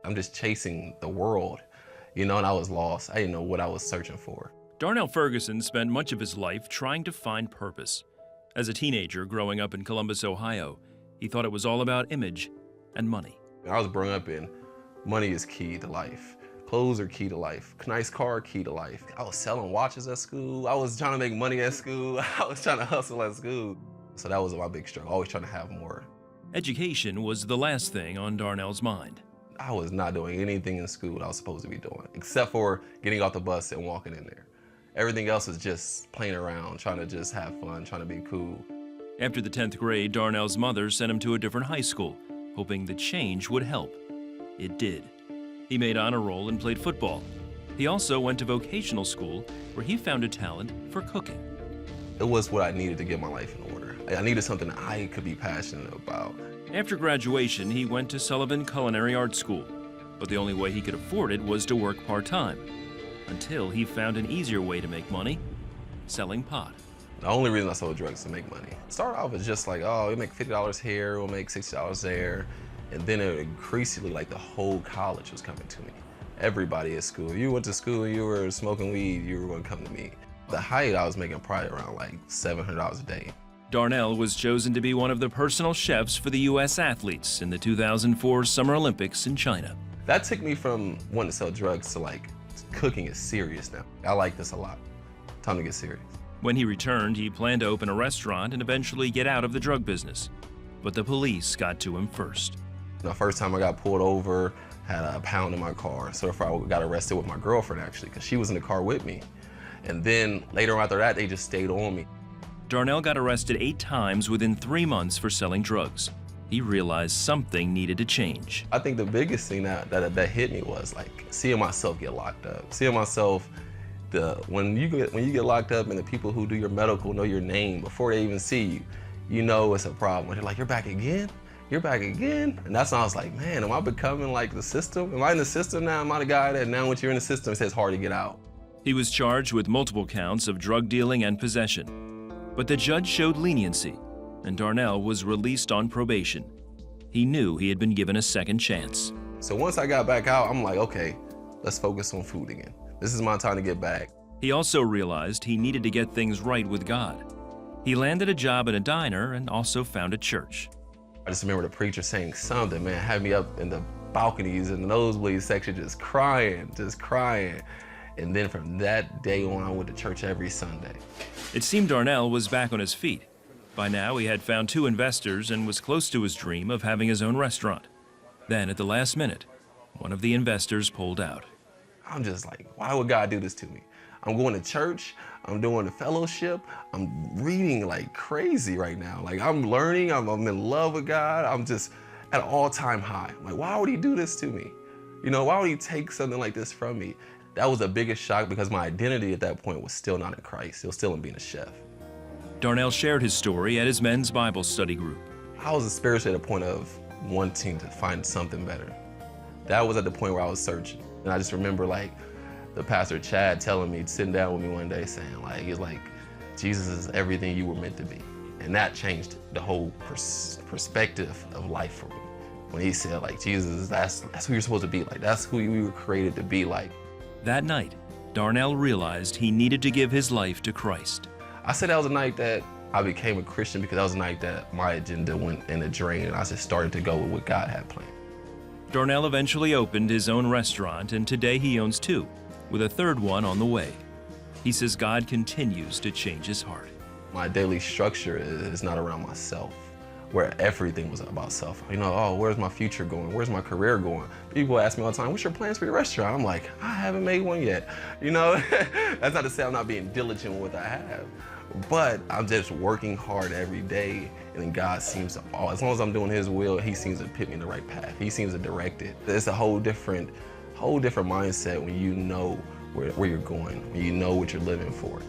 I'm just chasing the world, and I was lost. I didn't know what I was searching for. Darnell Ferguson spent much of his life trying to find purpose. As a teenager growing up in Columbus, Ohio, he thought it was all about image and money. I was brought up in money is key to life. Clothes are key to life. Nice car, key to life. I was selling watches at school. I was trying to make money at school. I was trying to hustle at school. So that was my big struggle, always trying to have more. Education was the last thing on Darnell's mind. I was not doing anything in school that I was supposed to be doing, except for getting off the bus and walking in there. Everything else was just playing around, trying to just have fun, trying to be cool. After the 10th grade, Darnell's mother sent him to a different high school, hoping the change would help. It did. He made honor roll and played football. He also went to vocational school, where he found a talent for cooking. It was what I needed to get my life in order. I needed something that I could be passionate about. After graduation, he went to Sullivan Culinary Art School, but the only way he could afford it was to work part-time, until he found an easier way to make money, selling pot. The only reason I sold drugs is to make money. Start off as just like, oh, we'll make $50 here, we'll make $60 there. And then it increasingly, like the whole college was coming to me. Everybody at school. If you went to school and you were smoking weed, you were going to come to me. The height, I was making probably around like $700 a day. Darnell was chosen to be one of the personal chefs for the U.S. athletes in the 2004 Summer Olympics in China. That took me from wanting to sell drugs to like, cooking is serious now. I like this a lot. Time to get serious. When he returned, he planned to open a restaurant and eventually get out of the drug business. But the police got to him first. The first time I got pulled over, had a pound in my car. So if I got arrested with my girlfriend actually, because she was in the car with me. And then later after that, they just stayed on me. Darnell got arrested 8 times within 3 months for selling drugs. He realized something needed to change. I think the biggest thing that hit me was like seeing myself get locked up. Seeing myself, when you get locked up and the people who do your medical know your name before they even see you, you know it's a problem. They're like, you're back again? You're back again? And that's when I was like, man, am I becoming like the system? Am I in the system now? Am I the guy that now once you're in the system, it says hard to get out? He was charged with multiple counts of drug dealing and possession. But the judge showed leniency, and Darnell was released on probation. He knew he had been given a second chance. So once I got back out, I'm like, okay, let's focus on food again. This is my time to get back. He also realized he needed to get things right with God. He landed a job at a diner and also found a church. I just remember the preacher saying something, man, had me up in the balconies and the nosebleed section just crying. And then from that day on, I went to church every Sunday. It seemed Darnell was back on his feet. By now, he had found 2 investors and was close to his dream of having his own restaurant. Then, at the last minute, one of the investors pulled out. I'm just like, why would God do this to me? I'm going to church, I'm doing the fellowship, I'm reading like crazy right now. Like I'm learning, I'm in love with God, I'm just at an all-time high. I'm like, why would he do this to me? Why would he take something like this from me? That was the biggest shock because my identity at that point was still not in Christ. It was still in being a chef. Darnell shared his story at his men's Bible study group. I was spiritually at a point of wanting to find something better. That was at the point where I was searching. And I just remember like the pastor Chad telling me, sitting down with me one day saying like, he's like, Jesus is everything you were meant to be. And that changed the whole perspective of life for me. When he said like, Jesus, that's who you're supposed to be like. That's who you were created to be like. That night, Darnell realized he needed to give his life to Christ. I said that was the night that I became a Christian because that was the night that my agenda went in the drain and I just started to go with what God had planned. Darnell eventually opened his own restaurant, and today he owns 2, with a 3rd one on the way. He says God continues to change his heart. My daily structure is not around myself, where everything was about self. Oh, where's my future going? Where's my career going? People ask me all the time, what's your plans for your restaurant? I'm like, I haven't made one yet. That's not to say I'm not being diligent with what I have, but I'm just working hard every day. And then God seems to, as long as I'm doing his will, he seems to put me in the right path. He seems to direct it. It's a whole different mindset when you know where you're going, when you know what you're living for.